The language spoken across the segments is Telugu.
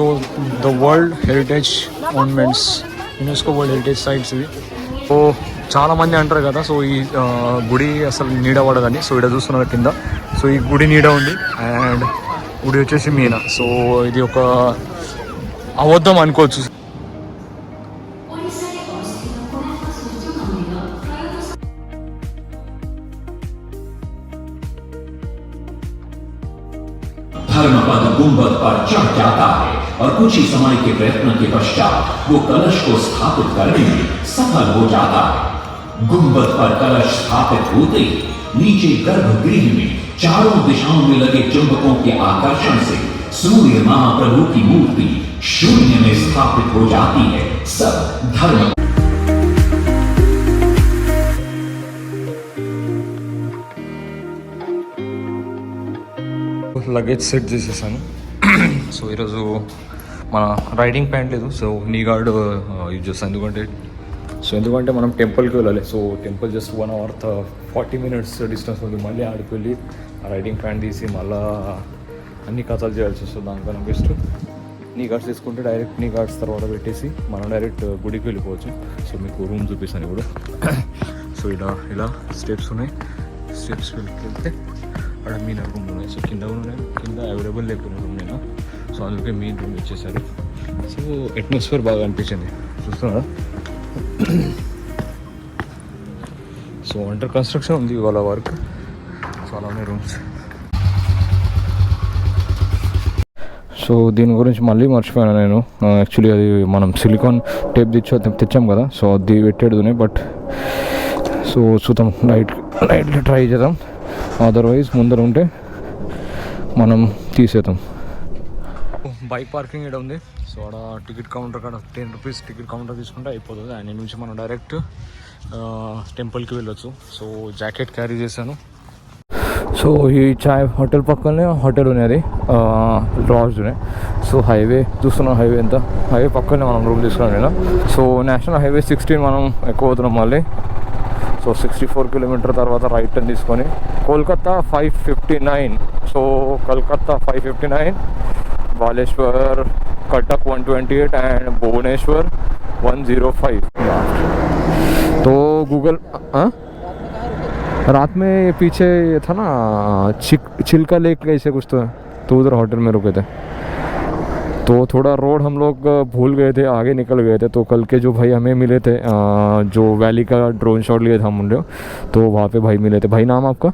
So the world heritage monuments, UNESCO world heritage sites ఇవి. సో చాలా మంది అంటారు కదా, సో ఈ గుడి అసలు నీడ పడదని. సో ఇక్కడ చూస్తున్నారు కింద, సో ఈ గుడి నీడ ఉంది అండ్ గుడి వచ్చేసి మీన. సో ఇది ఒక అబద్ధం అనుకోవచ్చు. धर्मपद गुंबद पर चढ़ जाता है और कुछ ही समय के प्रयत्न के पश्चात वो कलश को स्थापित करने में सफल हो जाता है। गुंबद पर कलश स्थापित होते ही नीचे गर्भगृह में चारों दिशाओं में लगे चुंबकों के आकर्षण से सूर्य महाप्रभु की मूर्ति शून्य में स्थापित हो जाती है। सब धर्म లగేజ్ సెట్ చేసేసాను. సో ఈరోజు మన రైడింగ్ ప్యాంట్ లేదు, సో నీ గార్డ్ యూజ్ చేస్తాను. ఎందుకంటే మనం టెంపుల్కి వెళ్ళాలి. So temple just 1 hour 40 minutes distance ఉంది. మళ్ళీ ఆడికి వెళ్ళి రైడింగ్ ప్యాంట్ తీసి మళ్ళీ అన్ని కథలు చేయాల్సి వస్తుంది. దానికన్నా బెస్ట్ నీ గార్డ్స్ తీసుకుంటే డైరెక్ట్ నీ గార్డ్స్ తర్వాత పెట్టేసి మనం డైరెక్ట్ గుడికి వెళ్ళిపోవచ్చు. సో మీకు రూమ్ చూపిస్తాను ఇప్పుడు. సో ఇలా స్టెప్స్ ఉన్నాయి. స్టెప్స్ వెళ్తే అక్కడ మీన్ రూమ్ ఉన్నాయి. సో కింద అవైలబుల్ లేకుండా రూమ్ నేను, సో అందుకే మెయిన్ రూమ్ ఇచ్చేసారు. సో అట్మాస్ఫియర్ బాగా అనిపించింది, చూస్తున్నారా. సో అండర్ కన్స్ట్రక్షన్ ఉంది ఇవాళ వర్క్. సో అలానే రూమ్స్. సో దీని గురించి మళ్ళీ మర్చిపోయాను నేను. యాక్చువల్లీ అది మనం సిలికాన్ టేప్ తెచ్చాం కదా, సో అది పెట్టేడునే. బట్ సో చూద్దాం, లైట్గా ట్రై చేద్దాం. అదర్వైజ్ ముందర ఉంటే మనం తీసేద్దాం. బైక్ పార్కింగ్ ఇక్కడ ఉంది. సో అక్కడ టికెట్ కౌంటర్ కాడ 10 rupees టికెట్ కౌంటర్ తీసుకుంటే అయిపోతుంది. అండ్ నుంచి మనం డైరెక్ట్ టెంపుల్కి వెళ్ళొచ్చు. సో జాకెట్ క్యారీ చేశాను. సో ఈ చాయ్ హోటల్ పక్కనే హోటల్ ఉన్నది, లాడ్జ్నే. సో హైవే చూస్తున్నాం, హైవే ఎంత, హైవే పక్కనే మనం రూమ్ తీసుకున్నాం నేను. సో నేషనల్ హైవే 16 మనం ఎక్కువ అవుతున్నాం మళ్ళీ. సో 64 kilometers తర్వాత రైట్ టర్న్ తీసుకొని కోల్కతా 559. So Calcutta 559, Baleshwar Cuttack 128 and Bhubaneswar 105. तो गूगल रात में पीछे था ना चिल्का लेक ऐसे कुछ, तो उधर होटल में रुके थे. तो थोड़ा रोड हम लोग भूल गए थे, आगे निकल गए थे. तो कल के जो भाई हमें मिले थे, जो वैली का ड्रोन शॉट लिए था हम लोग, तो वहाँ पे भाई मिले थे. भाई नाम आपका?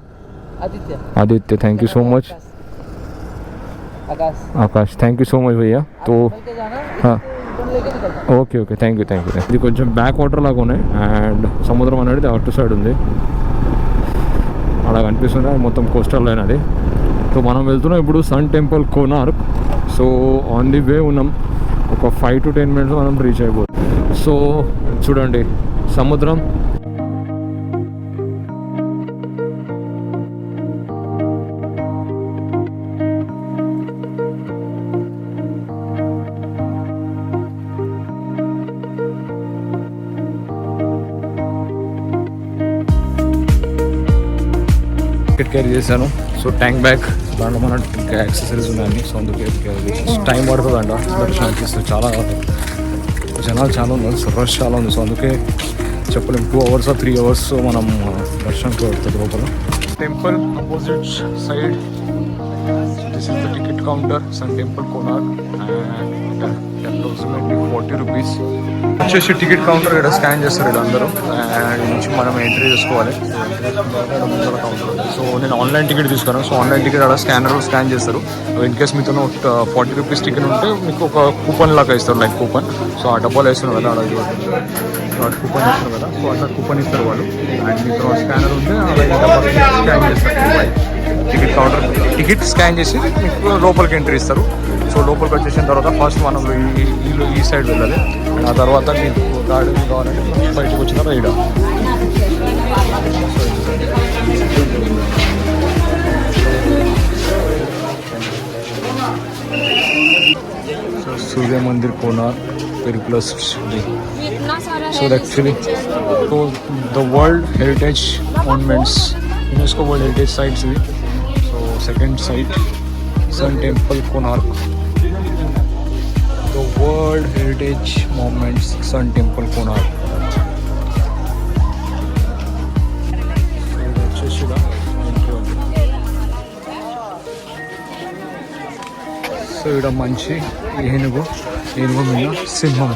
Aditya. Thank you so much. Akash thank you so much भैया. तो हाँ ఓకే థ్యాంక్ యూ. ఇది కొంచెం బ్యాక్ వాటర్ లాగా ఉన్నాయి అండ్ సముద్రం అనేది అటు సైడ్ ఉంది, అలా కనిపిస్తుంది. అది మొత్తం కోస్టల్ లైన్ అది. సో మనం వెళ్తున్నాం ఇప్పుడు sun temple Konark. So on the way ఉన్నాం, ఒక 5 to 10 minutes మనం రీచ్ అయిపోతుంది. సో చూడండి సముద్రం. టికెట్ క్యారీ చేశాను. సో ట్యాంక్ బ్యాగ్, దాంట్లో మన యాక్సెసరీస్ ఉన్నాయని. సో అందుకే టైం పడుతుంది అంట దర్శనానికి. సో చాలా జనాలు చాలా ఉన్నారు, సో రష్ చాలా ఉంది. సో అందుకే చెప్పలేము 2 hours or 3 hours మనం దర్శనానికి పడుతుంది లోపల. Temple opposite side. This is the ticket counter, sun temple Konark. And approximately 40 rupees వచ్చేసి టికెట్ కౌంటర్. ఇక్కడ స్కాన్ చేస్తారు ఇక్కడ అందరూ, అండ్ నుంచి మనం ఎంట్రీ చేసుకోవాలి. సో నేను ఆన్లైన్ టికెట్ తీసుకున్నాను. సో ఆన్లైన్ టికెట్ అక్కడ స్కాన్ చేస్తారు. ఇన్ కేస్ మీతో 40 rupees టికెట్ ఉంటే మీకు ఒక కూపన్ లాగా ఇస్తారు, లైక్ కూపన్. సో ఆ డబ్బాలు వేస్తున్నారు కదా, అలా కూపన్ ఇస్తారు కదా. సో అట్లా కూపన్ ఇస్తారు వాళ్ళు. అండ్ మీతో స్కానర్ ఉంటే స్కాన్ చేస్తారు. టికెట్ కౌంటర్ టికెట్ స్కాన్ చేసి మీకు లోపలికి ఎంట్రీ ఇస్తారు. సో లోపలికి వచ్చేసిన తర్వాత ఫస్ట్ మనం ఈ సైడ్ వెళ్ళాలి. అండ్ ఆ తర్వాత మీకు గార్డెన్ కావాలంటే బయటకు వచ్చిన రైడ్. సో సూర్య మందిర్ కోనార్క్ పెరిప్లస్. So actually the world heritage monuments, UNESCO world heritage sites ఇవి. So second site sun temple Konark. World heritage monuments sun temple Konark. వచ్చేసి సో ఇక్కడ మంచి ఏనుగు మీద సింహం.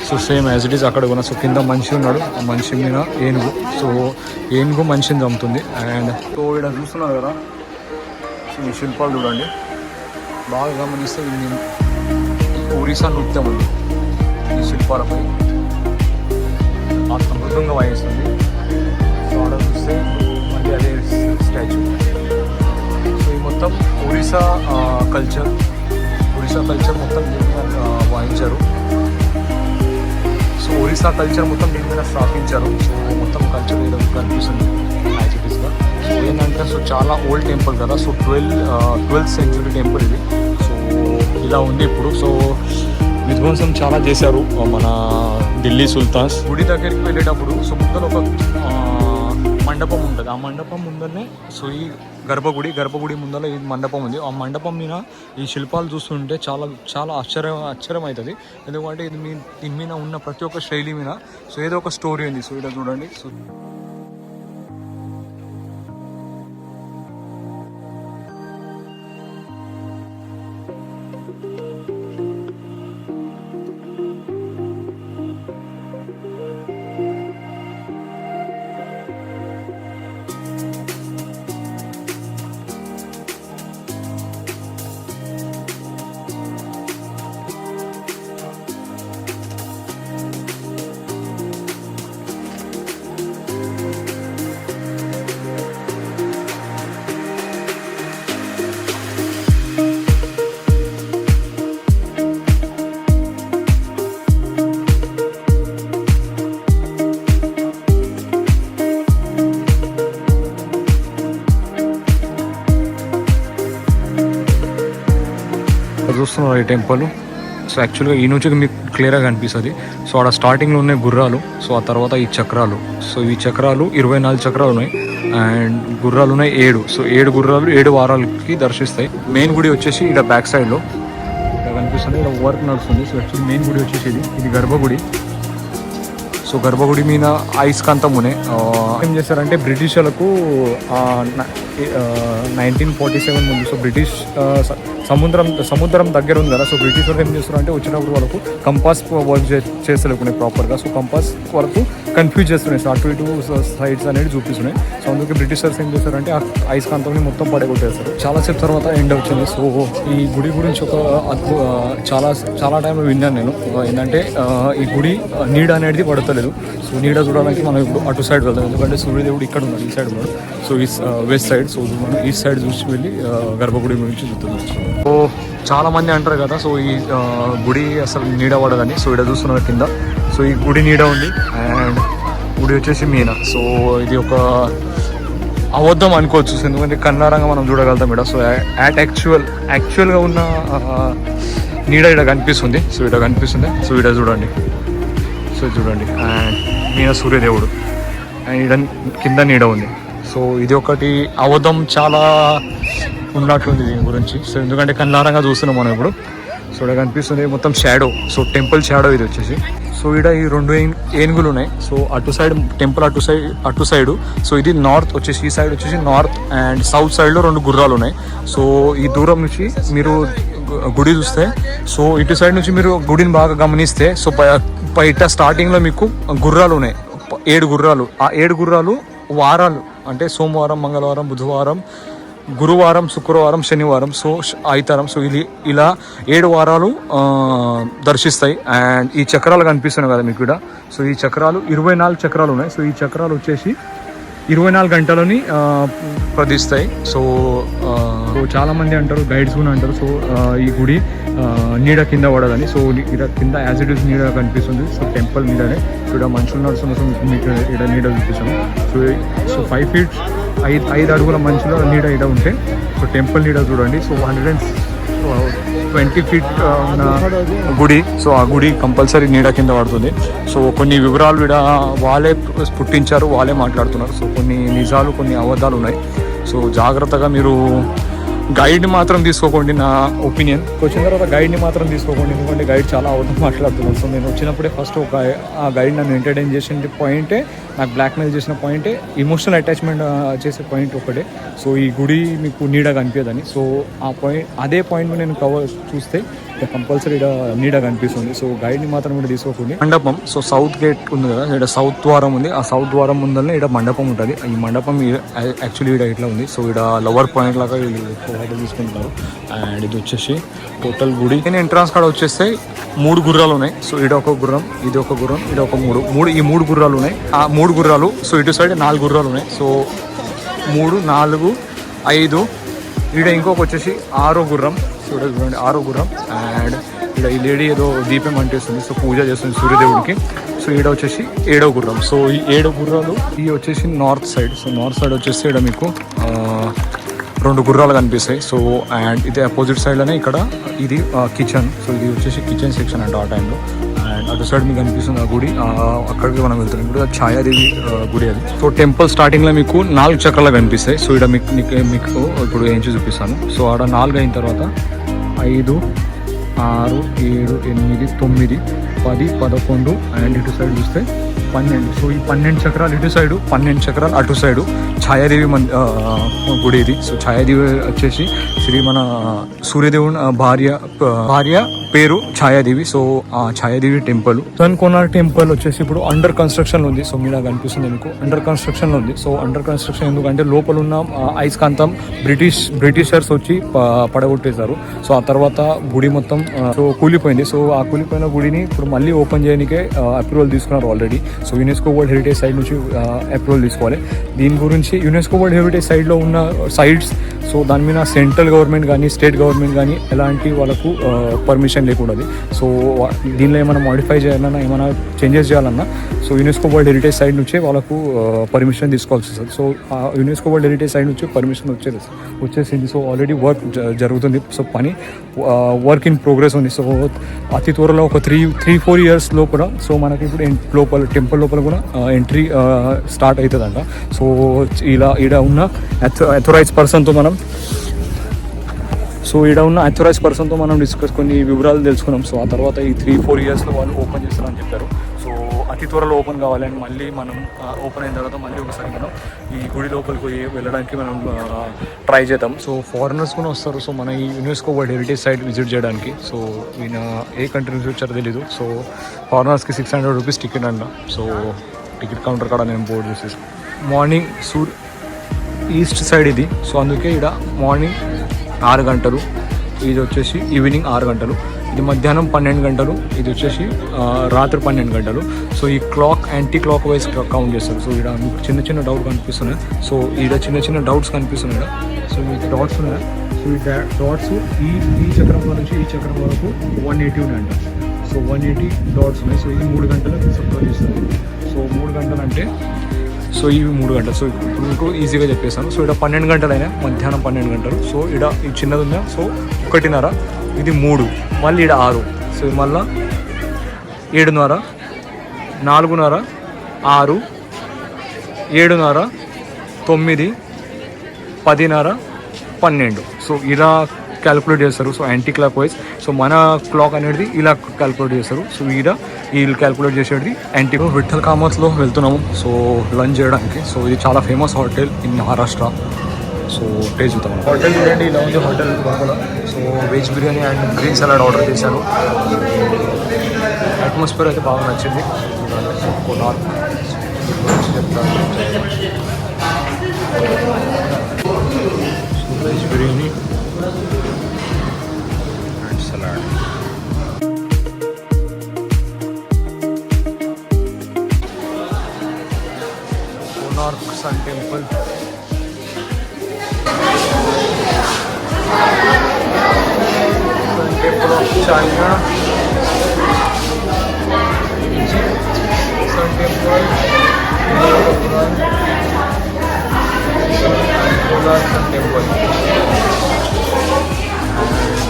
So same as it is అక్కడ కూడా. సో కింద మనిషి ఉన్నాడు, ఆ మనిషి మీద ఏనుగు. సో ఏనుగు మనిషిని చంపుతుంది. అండ్ సో ఇక్కడ చూస్తున్నారు కదా, సో ఈ శిల్పాలు చూడండి, బాగా గమనిస్తే ఇది ఒరిస్సా నృత్యం ఉంది. ఈ శిల్పాలపై ఆత్మ మృదంగా వాయిస్తుంది. సో ఆడ చూస్తే మళ్ళీ అదే స్టాచ్యూ. సో ఈ మొత్తం ఒరిస్సా కల్చర్ మొత్తం వాయించారు. సో ఒరిస్సా కల్చర్ మొత్తం దీని మీద స్థాపించారు. సో మొత్తం కల్చర్ ఏదో కనిపిస్తుంది యాక్టివిటీస్గా. సో ఏంటంటే సో చాలా ఓల్డ్ టెంపుల్ కదా. సో 12th century టెంపుల్ ఇది. సో ఇలా ఉంది ఇప్పుడు. సో విధ్వంసం చాలా చేశారు మన ఢిల్లీ సుల్తాన్స్. గుడి దగ్గరికి వెళ్ళేటప్పుడు సో ముందర ఒక మండపం ఉంటుంది. ఆ మండపం ముందరనే సో ఈ గర్భగుడి ముందర ఈ మండపం ఉంది. ఆ మండపం మీద ఈ శిల్పాలు చూస్తుంటే చాలా చాలా ఆశ్చర్యం అవుతుంది. ఎందుకంటే దీని మీద ఉన్న ప్రతి ఒక్క శైలి మీద సో ఏదో ఒక స్టోరీ ఉంది. సో ఇక్కడ చూడండి. సో చూస్తున్నారు ఈ టెంపుల్. సో యాక్చువల్గా ఈ నుంచి మీకు క్లియర్గా కనిపిస్తుంది. సో ఆడ స్టార్టింగ్లో ఉన్నాయి గుర్రాలు. సో ఆ తర్వాత ఈ చక్రాలు. సో ఈ చక్రాలు 24 చక్రాలు ఉన్నాయి. అండ్ గుర్రాలు ఉన్నాయి 7. సో 7 గుర్రాలు 7 వారాలకి దర్శిస్తాయి. మెయిన్ గుడి వచ్చేసి ఇక్కడ బ్యాక్ సైడ్లో ఇక్కడ కనిపిస్తుంది. ఇక్కడ వర్క్ నడుస్తుంది. సో యాక్చువల్లీ మెయిన్ గుడి వచ్చేసి ఇది గర్భగుడి. సో గర్భగుడి మీద అయస్కాంతం ఉన్నాయి. ఏం చేస్తారంటే బ్రిటిష్ వాళ్ళకు 1947 ముందు. సో బ్రిటిష్ సముద్రం దగ్గర ఉంది కదా. సో బ్రిటిష్ వాళ్ళు ఏం చేస్తారంటే వచ్చినప్పుడు వాళ్ళకు కంపాస్ వర్క్ చేస్తలేకున్నాయి ప్రాపర్గా. సో కంపాస్ వాళ్ళకు కన్ఫ్యూజ్ చేస్తున్నాయి. సో అటు ఇటు సైడ్స్ అనేది చూపిస్తున్నాయి. సో అందుకే బ్రిటిషర్స్ ఏం చేస్తారంటే ఆ అయస్కాంతంని మొత్తం పడగొట్టేస్తారు. చాలాసేపు తర్వాత ఎండ్ వచ్చింది. సో ఈ గుడి గురించి ఒక చాలా టైంలో విన్నాను నేను. ఏంటంటే ఈ గుడి నీడ అనేది పడతలేదు. సో నీడ చూడడానికి మనం ఇప్పుడు అటు సైడ్ వెళ్తాం. ఎందుకంటే సూర్యదేవుడు ఇక్కడ ఉన్నాడు, ఈ సైడ్ ఉన్నాడు. సో ఈ వెస్ట్ సైడ్. సో మనం ఈస్ట్ సైడ్ చూసి వెళ్ళి గర్భగుడి గురించి చూస్తున్నాం. సో చాలా మంది అంటారు కదా, సో ఈ గుడి అసలు నీడ పడదని. సో ఇక్కడ చూస్తున్నారు కింద. సో ఈ గుడి నీడ ఉంది. అండ్ గుడి వచ్చేసి మీనా. సో ఇది ఒక అబద్ధం అనుకోవచ్చు. ఎందుకంటే కన్నారంగా మనం చూడగలుగుతాం ఇక్కడ. సో యాక్చువల్గా ఉన్న నీడ ఇక్కడ కనిపిస్తుంది. సో ఇక్కడ కనిపిస్తుంది. సో ఇక్కడ చూడండి. సో చూడండి. And Meena సూర్యదేవుడు. అండ్ ఇక్కడ కింద నీడ ఉంది. సో ఇది ఒకటి అబద్ధం చాలా ఉన్నట్లుంది దీని గురించి. సో ఎందుకంటే కన్నారంగా చూస్తున్నాం మనం ఇప్పుడు. సో ఇక్కడ కనిపిస్తుంది మొత్తం షాడో. సో టెంపుల్ షాడో ఇది వచ్చేసి. సో ఇక్కడ ఈ 2 ఏనుగులు ఉన్నాయి. సో అటు సైడ్ టెంపుల్ అటు సైడు. సో ఇది నార్త్ వచ్చేసి, ఈ సైడ్ వచ్చేసి నార్త్. అండ్ సౌత్ సైడ్లో 2 గుర్రాలు ఉన్నాయి. సో ఈ దూరం నుంచి మీరు గుడి చూస్తే, సో ఇటు సైడ్ నుంచి మీరు గుడిని బాగా గమనిస్తే, సో బయట స్టార్టింగ్లో మీకు గుర్రాలు ఉన్నాయి, 7 గుర్రాలు. ఆ 7 గుర్రాలు వారాలు అంటే సోమవారం, మంగళవారం, బుధవారం, గురువారం, శుక్రవారం, శనివారం, సో ఆదివారం. సో ఇది ఇలా 7 వారాలు దర్శిస్తాయి. అండ్ ఈ చక్రాలు కనిపిస్తున్నాయి కదా మీకు ఇక్కడ. సో ఈ చక్రాలు 24 చక్రాలు ఉన్నాయి. సో ఈ చక్రాలు వచ్చేసి 24 గంటలని ప్రదిస్తాయి. సో చాలామంది అంటారు, గైడ్స్ కూడా అంటారు, సో ఈ గుడి నీడ కింద పడదని. సో ఇక్కడ కింద యాజ్ ఇట్ ఈస్ నీడ కనిపిస్తుంది. సో టెంపుల్ నీడనే. ఇక్కడ మనుషులు నడుస్తున్న మీకు ఇక్కడ నీడ చూపిస్తాము. సో 5 feet 5 అడుగుల మనుషుల నీడ ఇక్కడ ఉంటే, సో టెంపుల్ నీడ చూడండి. సో 120 feet ఉన్న గుడి. సో ఆ గుడి కంపల్సరీ నీడ కింద పడుతుంది. సో కొన్ని వివరాలు ఇక్కడ వాళ్ళే పుట్టించారు, వాళ్ళే మాట్లాడుతున్నారు. సో కొన్ని నిజాలు, కొన్ని అబద్ధాలు ఉన్నాయి. సో జాగ్రత్తగా మీరు గైడ్ని మాత్రం తీసుకోకండి, నా ఒపీనియన్. వచ్చిన తర్వాత గైడ్ని మాత్రం తీసుకోకండి, ఎందుకంటే గైడ్ చాలా అవుతాం మాట్లాడుతున్నాను. సో నేను వచ్చినప్పుడే ఫస్ట్ ఆ గైడ్ నన్ను ఎంటర్టైన్ చేసిన పాయింటే, నాకు బ్లాక్మెయిల్ చేసిన పాయింటే, ఇమోషనల్ అటాచ్మెంట్ చేసే పాయింట్ ఒకటే. సో ఈ గుడి మీకు నీడగా అనిపించదని. సో ఆ పాయింట్, అదే పాయింట్ నేను చూస్తే కంపల్సరీ ఇక్కడ నీడగా అనిపిస్తుంది. సో గైడ్ని మాత్రం ఇక్కడ తీసుకోకండి. మండపం, సో సౌత్ గేట్ ఉంది కదా, ఇక్కడ సౌత్ ద్వారం ఉంది. ఆ సౌత్ ద్వారం ముందరనే ఇక్కడ మండపం ఉంటుంది. ఈ మండపం యాక్చువల్లీ ఇక్కడ ఇట్లా ఉంది. సో ఇక్కడ లవర్ పాయింట్ లాగా వీళ్ళు తీసుకుంటున్నారు. అండ్ ఇది వచ్చేసి టోటల్ గుడి. నేను ఎంట్రన్స్ కాడ వచ్చేస్తే 3 గుర్రాలు ఉన్నాయి. సో ఇది ఒక గుర్రం, ఇది ఒక గుర్రం, ఇది ఒక ఈ 3 గుర్రాలు ఉన్నాయి. ఆ 3 గుర్రాలు, సో ఇటు సైడ్ 4 గుర్రాలు ఉన్నాయి. సో 3, 4, 5, ఈడ ఇంకొక వచ్చేసి 6వ గుర్రం. చూడండి 6వ గుర్రం. అండ్ ఇక్కడ ఈ లేడీ ఏదో దీపం అంటేస్తుంది, సో పూజ చేస్తుంది సూర్యదేవుడికి. సో ఈడ వచ్చేసి 7వ గుర్రం. సో ఈ 7 గుర్రాలు ఇవి వచ్చేసి north side. So north side వచ్చేసి ఇక్కడ మీకు 2 గుర్రాలు కనిపిస్తాయి. సో అండ్ ఇది అపోజిట్ సైడ్లోనే ఇక్కడ ఇది కిచెన్. సో ఇది వచ్చేసి కిచెన్ సెక్షన్ అంట ఆ టైంలో. అండ్ అటు సైడ్ మీకు కనిపిస్తుంది ఆ గుడి, అక్కడికి మనం వెళ్తున్నాం. ఇప్పుడు ఛాయాదేవి గుడి అది. సో టెంపుల్ స్టార్టింగ్లో మీకు 4 చక్రాలు కనిపిస్తాయి. సో ఇక్కడ మీకు ఇప్పుడు ఏం చూపిస్తాను. సో ఆడ 4 అయిన తర్వాత 5, 6, 7, 8, 9, 10, 11 అండ్ ఇటు సైడ్ చూస్తే 12. సో ఈ 12 చక్రాలు ఇటు సైడు, 12 చక్రాలు అటు సైడు. ఛాయాదేవి గుడి ఇది. సో ఛాయాదేవి వచ్చేసి మన సూర్యదేవుని భార్య పేరు ఛాయాదేవి. సో ఆ ఛాయాదేవి టెంపుల్. కోనార్ టెంపుల్ వచ్చేసి ఇప్పుడు అండర్ కన్స్ట్రక్షన్ ఉంది. సో మీరు కనిపిస్తుంది మీకు అండర్ కన్స్ట్రక్షన్ ఉంది. సో అండర్ కన్స్ట్రక్షన్ ఎందుకంటే లోపల ఉన్న అయస్కాంతం బ్రిటిషర్స్ వచ్చి పడగొట్టేశారు. సో ఆ తర్వాత గుడి మొత్తం సో కూలిపోయింది. సో ఆ కూలిపోయిన గుడిని ఇప్పుడు మళ్ళీ ఓపెన్ చేయడానికే అప్రూవల్ తీసుకున్నారు already. So UNESCO world heritage side నుంచి అప్రూవల్ తీసుకోవాలి. దీని గురించి యునెస్కో వరల్డ్ హెరిటేజ్ సైడ్లో ఉన్న సైట్స్, సో దాని మీద సెంట్రల్ గవర్నమెంట్ కానీ స్టేట్ గవర్నమెంట్ కానీ ఎలాంటి వాళ్ళకు పర్మిషన్ లేకూడదు. సో దీనిలో ఏమైనా మాడిఫై చేయాలన్నా, ఏమైనా చేంజెస్ చేయాలన్నా so UNESCO world heritage side నుంచే వాళ్ళకు పర్మిషన్ తీసుకోవాల్సి వస్తుంది. సో ఆ యునెస్కో వరల్డ్ హెరిటేజ్ సైడ్ నుంచి పర్మిషన్ వచ్చేసింది. సో ఆల్రెడీ వర్క్ జరుగుతుంది. సో పని వర్క్ ఇన్ ప్రోగ్రెస్ ఉంది. సో అతి త్వరలో ఒక 3-4 ఇయర్స్ లోపల సో మనకి ఇప్పుడు టెంపుల్ లోపల కూడా ఎంట్రీ స్టార్ట్ అవుతుందంట. సో ఈడ ఉన్న అథరైజ్ పర్సన్తో మనం డిస్కస్ కొన్ని వివరాలు తెలుసుకున్నాం. సో ఆ తర్వాత ఈ 3-4 ఇయర్స్లో వాళ్ళు ఓపెన్ చేస్తారని చెప్పారు. సో అతి త్వరలో ఓపెన్ కావాలని మళ్ళీ మనం ఓపెన్ అయిన తర్వాత మళ్ళీ ఒకసారి మనం ఈ గుడి లోపలికి వెళ్ళడానికి మనం ట్రై చేద్దాం. సో ఫారినర్స్ కూడా వస్తారు. సో మన ఈ UNESCO world heritage site visit చేయడానికి. సో ఈయన ఏ కంట్రీ నుంచి వచ్చారో తెలీదు. సో ఫారినర్స్కి 600 రూపీస్ టికెట్ అంట. సో టికెట్ కౌంటర్ కాడ నేను బోర్డు చూసేసి మార్నింగ్ ఈస్ట్ సైడ్ ఇది. సో అందుకే ఇక్కడ మార్నింగ్ 6 గంటలు, ఇది వచ్చేసి ఈవినింగ్ 6 గంటలు, ఇది మధ్యాహ్నం 12 గంటలు, ఇది వచ్చేసి రాత్రి 12 గంటలు. సో ఈ clock anti clock wise count చేస్తారు. సో ఇక్కడ మీకు చిన్న డౌట్ కనిపిస్తున్నాయి. సో ఇక్కడ చిన్న డౌట్స్ కనిపిస్తున్నాయి. సో మీకు డాట్స్ ఉన్నాయి. సో ఈ డాట్స్ ఈ చక్రంలో నుంచి ఈ చక్రం వరకు 180 ఉన్నాయంట. సో 180 డాట్స్ ఉన్నాయి. సో ఈ 3 గంటలకు సబ్స్క్రైబ్ చేస్తారు. సో 3 గంటలు అంటే సో ఇవి 3 గంటలు. సో ఇప్పుడు మీకు ఈజీగా చెప్పేస్తాను. సో ఇక్కడ 12 గంటలు అయినా, మధ్యాహ్నం 12 గంటలు. సో ఇక్కడ ఈ చిన్నది ఉందా, సో 1:30, ఇది 3, మళ్ళీ ఇక్కడ 6, సో మళ్ళీ 7:30, 4:30, 6, 7:30, 9, 10:30, 12. సో ఇలా క్యాలిక్యులేట్ చేస్తారు. So anti clock wise. So మన క్లాక్ అనేది ఇలా క్యాలిక్యులేట్ చేస్తారు. సో వీళ్ళు క్యాలిక్యులేట్ చేసేది యాంటీ. విఠల్ కామత్లో వెళ్తున్నాము సో లంచ్ చేయడానికి. సో ఇది చాలా famous hotel in Maharashtra. So taste చూద్దాం. హోటల్ చూడండి ఇలా ఉంది హోటల్ లోపల. So veg biryani and green salad order చేశాను. అట్మాస్ఫియర్ అయితే బాగా నచ్చింది. Konark veg biryani and salad. Konark sun temple. Sun temple of China. Sun temple Konark sun temple.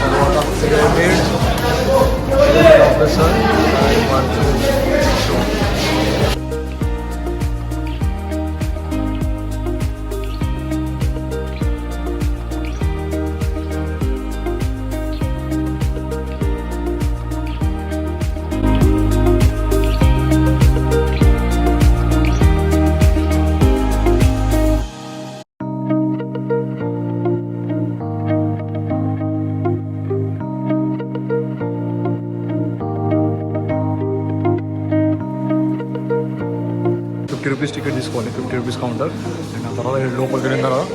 తర్వాత pyramid of the sun and mortuary. ₹50 ticket తీసుకోవాలి, ₹50 కౌంటర్. అండ్ ఆ తర్వాత లోపలికి వెళ్ళిన తర్వాత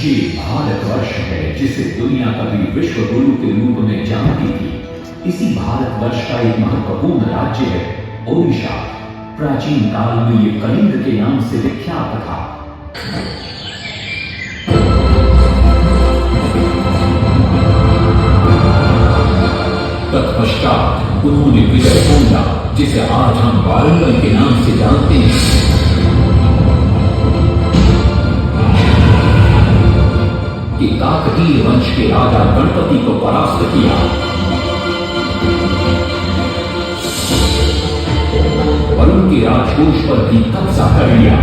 ये भारतवर्ष है जिसे दुनिया कभी विश्व गुरु के रूप में जानती थी। इसी भारतवर्ष का एक महत्वपूर्ण राज्य है ओडिशा। प्राचीन काल में ये कलिंग के नाम से विख्यात था। तत्पश्चात उन्होंने विजय पूजा, जिसे आज हम वारंगल के नाम से जानते हैं, कि काकतीय वंश के राजा गणपति को परास्त किया। और उनके राजकोष पर भी कब्जा कर लिया।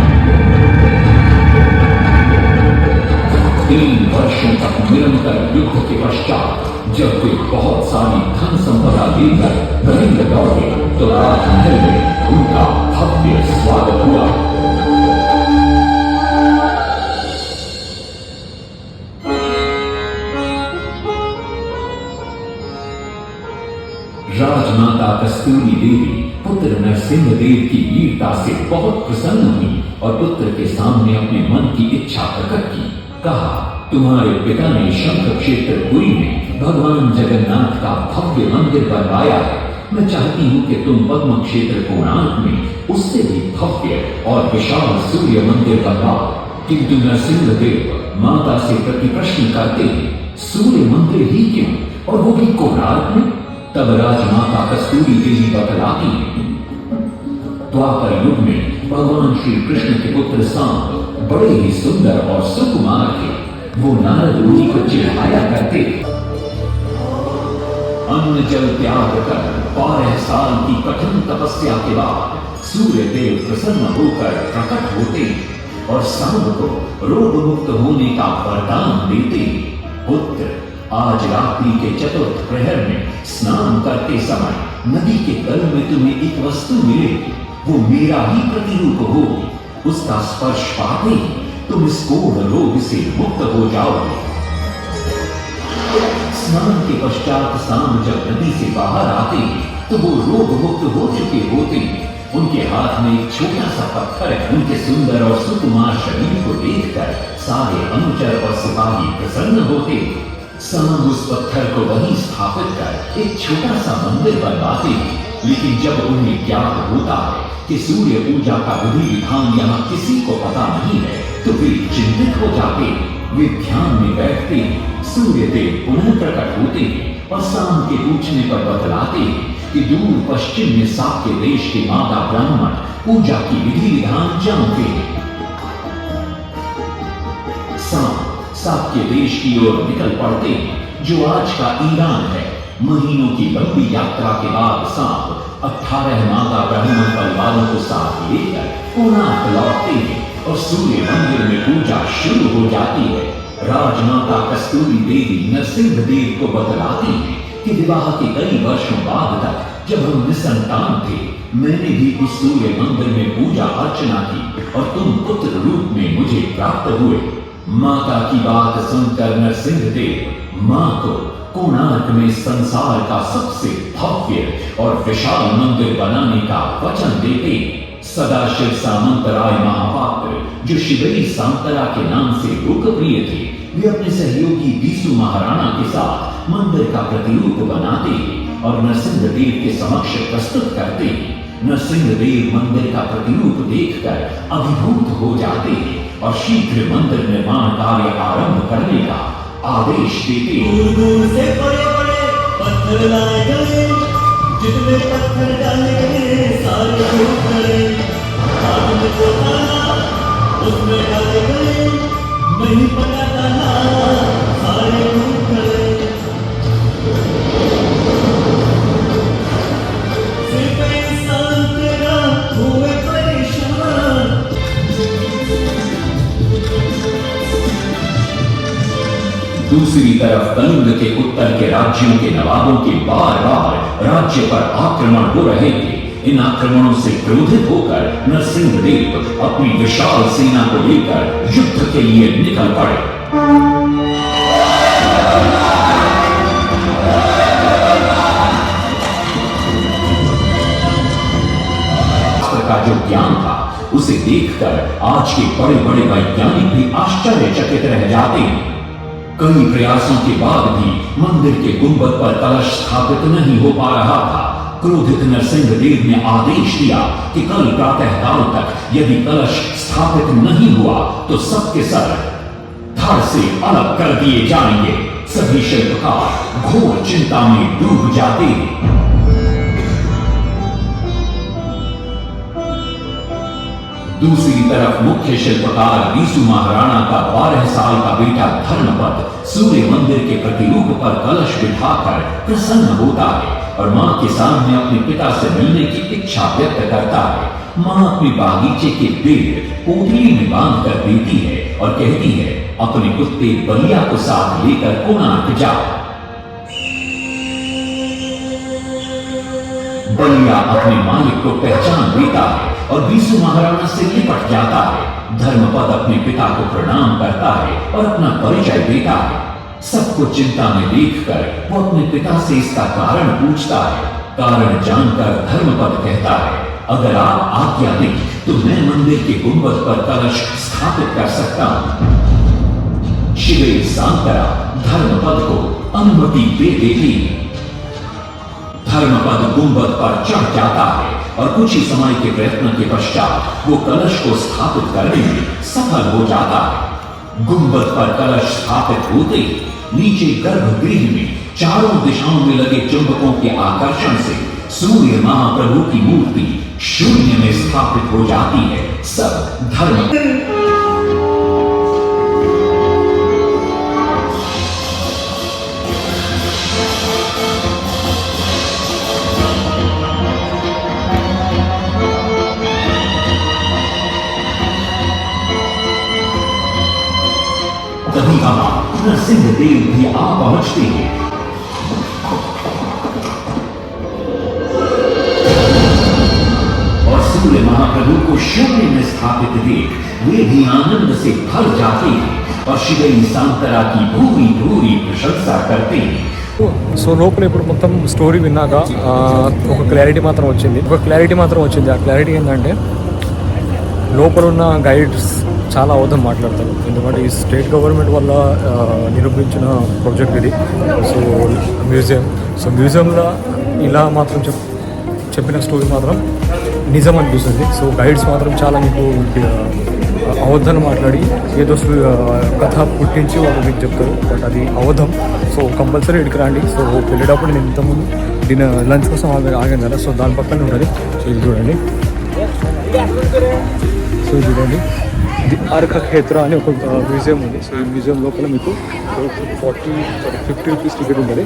3 वर्षों तक निरंतर युद्ध के पश्चात जब वे बहुत सारी धन संपदा लेकर कलिंग दौड़े तो राजमहल में उनका भव्य स्वागत हुआ। राजमाता कस्तूरी देवी पुत्र नरसिंह देव की वीरता से बहुत प्रसन्न हुई और पुत्र के सामने अपने मन की इच्छा प्रकट की। कहा, तुम्हारे पिता ने शंख क्षेत्र पुरी में भगवान जगन्नाथ का भव्य मंदिर बनवाया है। मैं चाहती हूँ कि तुम पद्म क्षेत्र कोणार्क में उससे भी भव्य और विशाल सूर्य मंदिर बनवाओ। किंतु नरसिंह देव माता से प्रति प्रश्न करते हैं, सूर्य मंदिर ही क्यों, और वो भी कोणार्क में? तब राजमाता कस्तूरी देवी बतलाती है, द्वापर युग में भगवान श्री कृष्ण के पुत्र सांब बड़े ही सुंदर और सुकुमार थे। वो नारद मुनि को चिढ़ाया करते। अन्न जल त्याग कर 12 साल की कठिन तपस्या के बाद सूर्य देव प्रसन्न होकर प्रकट होते और सांब को रोग मुक्त होने का वरदान देते। पुत्र, आज रात्रि के चतुर्थ प्रहर में स्नान करते समय नदी के तल में तुम्हें एक वस्तु मिलेगी। वो मेरा ही प्रतिरूप होगी। उसका स्पर्श पाते ही तुम इस कोढ़ रोग से मुक्त हो जाओगे। स्नान के पश्चात सांब जब नदी से बाहर आते हैं तो वो रोग मुक्त हो चुके होते हैं। उनके हाथ में एक छोटा सा पत्थर है। उनके सुंदर और सुकुमार शरीर को देखकर सारे अनुचर और सिपाही प्रसन्न होते हैं। सांब उस पत्थर को वहीं स्थापित कर एक छोटा सा मंदिर बनवाते हैं। लेकिन जब उन्हें ज्ञात होता है कि सूर्य पूजा का विधि विधान यहाँ किसी को पता नहीं है तो वे चिंतित हो जाते हैं। वे ध्यान में बैठते हैं। सूर्य देव पुनः प्रकट होते हैं और सांब के पूछने पर बतलाते हैं कि दूर पश्चिम में साक्य देश के माता ब्राह्मण पूजा की विधि विधान जानते हैं। सांब साक्य देश की ओर निकल पड़ते हैं, जो आज का ईरान है। महीनों की लंबी यात्रा के बाद सांब 18 माता ब्राह्मण परिवारों को साथ लेकर कोणार्क लौटते हैं। और सूर्य मंदिर में पूजा शुरू हो जाती है। राजमाता कस्तूरी देवी नरसिंह देव को बतलाती है कि विवाह के कई वर्षों बाद तक जब हम निसंतान थे, मैंने भी उस सूर्य मंदिर में पूजा अर्चना की और तुम पुत्र रूप में मुझे प्राप्त हुए। माता की बात सुनकर नरसिंह देव मां को कोणार्क में संसार का सबसे भव्य और विशाल मंदिर बनाने का वचन देते। सदाशिव सामंतराय महापात्र, जो शिवई सांतरा के नाम से लोकप्रिय थे, वे अपने सहयोगी बीसू महाराणा के साथ मंदिर का प्रतिरूप बनाते और नरसिंह देव के समक्ष प्रस्तुत करते। नरसिंह देव मंदिर का प्रतिरूप देखकर अभिभूत हो जाते हैं और शीघ्र मंदिर निर्माण कार्य आरंभ करने का आदेश देते। दूर से बड़े-बड़े पत्थर लाए गए, जितने पत्थर डाले गए सारे टूट गए। आदमी को डाला, उसमें डाले गए, नहीं पता डाला, सारे टूट गए। सिर्फ इंसान तेरा हुए परेशान। दूसरी तरफ कलिंग के उत्तर के राज्यों के नवाबों के बार बार राज्य पर आक्रमण हो रहे थे। इन आक्रमणों से क्रोधित होकर नरसिंह देव अपनी विशाल सेना को लेकर युद्ध के लिए निकल पड़े। का जो ज्ञान था उसे देखकर आज के बड़े बड़े वैज्ञानिक भी आश्चर्यचकित रह जाते हैं। कई प्रयासों के बाद भी मंदिर के गुंबद पर कलश स्थापित नहीं हो पा रहा था। क्रोधित नरसिंह देव ने आदेश दिया कि कल प्रातः काल तक यदि कलश स्थापित नहीं हुआ तो सबके सर धड़ से अलग कर दिए जाएंगे। सभी शिल्पकार घोर चिंता में डूब जाते हैं। दूसरी तरफ मुख्य शिल्पकार बीसू महाराणा का 12 साल का बेटा धर्मपद सूर्य मंदिर के प्रतिरूप पर कलश बिठाकर प्रसन्न होता है और मां के सामने अपने पिता से मिलने की इच्छा व्यक्त करता है। मां अपने बागीचे के पेड़ पोटली में बांध कर देती है और कहती है, अपने कुत्ते बलिया को साथ लेकर कोणार्क जाओ। बलिया अपने मालिक को पहचान लेता है और बीसू महाराणा से निपट जाता है। धर्मपद अपने पिता को प्रणाम करता है और अपना परिचय देता है। सबको चिंता में देखकर वो अपने पिता से इसका कारण पूछता है। कारण जानकर धर्मपद कहता है, अगर आप आज्ञा दें तो मैं मंदिर के गुंबद पर कलश स्थापित कर सकता हूं। शिवे सांतरा धर्मपद को अनुमति दे देती है। धर्मपद गुंबद पर चढ़ जाता है और कुछ ही समय के प्रयत्न के पश्चात वो कलश को स्थापित करने में सफल हो जाता है। गुंबद पर कलश स्थापित होते ही नीचे गर्भगृह में चारों दिशाओं में लगे चुंबकों के आकर्षण से सूर्य महाप्रभु की मूर्ति शून्य में स्थापित हो जाती है। सब धर्म तभी वहां नरसिंह देव भी आ पहुंचते हैं। और सूर्य महाप्रभु को शून्य में स्थापित देख वे भी आनंद से भर जाते हैं और शिवई सांतरा की भूरी भूरी प्रशंसा करते हैं। సో లోపల ఇప్పుడు మొత్తం స్టోరీ విన్నాక ఒక క్లారిటీ మాత్రం వచ్చింది. ఆ క్లారిటీ ఏంటంటే లోపల ఉన్న గైడ్స్ చాలా అవధం మాట్లాడతారు. ఎందుకంటే ఈ స్టేట్ గవర్నమెంట్ వల్ల నిరూపించిన ప్రాజెక్ట్ ఇది. సో మ్యూజియంలో ఇలా మాత్రం చెప్పిన స్టోరీ మాత్రం నిజం అనిపిస్తుంది. సో గైడ్స్ మాత్రం చాలా మీకు అవధం మాట్లాడి ఏదో కథ పుట్టించి వాళ్ళు మీకు చెప్తారు. బట్ అది అవధం. సో కంపల్సరీ ఇక్కడికి రండి. సో వెళ్ళేటప్పుడు నేను ఇంతకుముందు లంచ్ కోసం ఆగాను కదా. సో దాని పక్కనే ఉంటుంది. సో ఇది చూడండి. ది ఆర్క క్షేత్ర అని ఒక మ్యూజియం ఉంది. సో ఈ మ్యూజియం లోపల మీకు 50 రూపీస్ టికెట్ ఉంటుంది.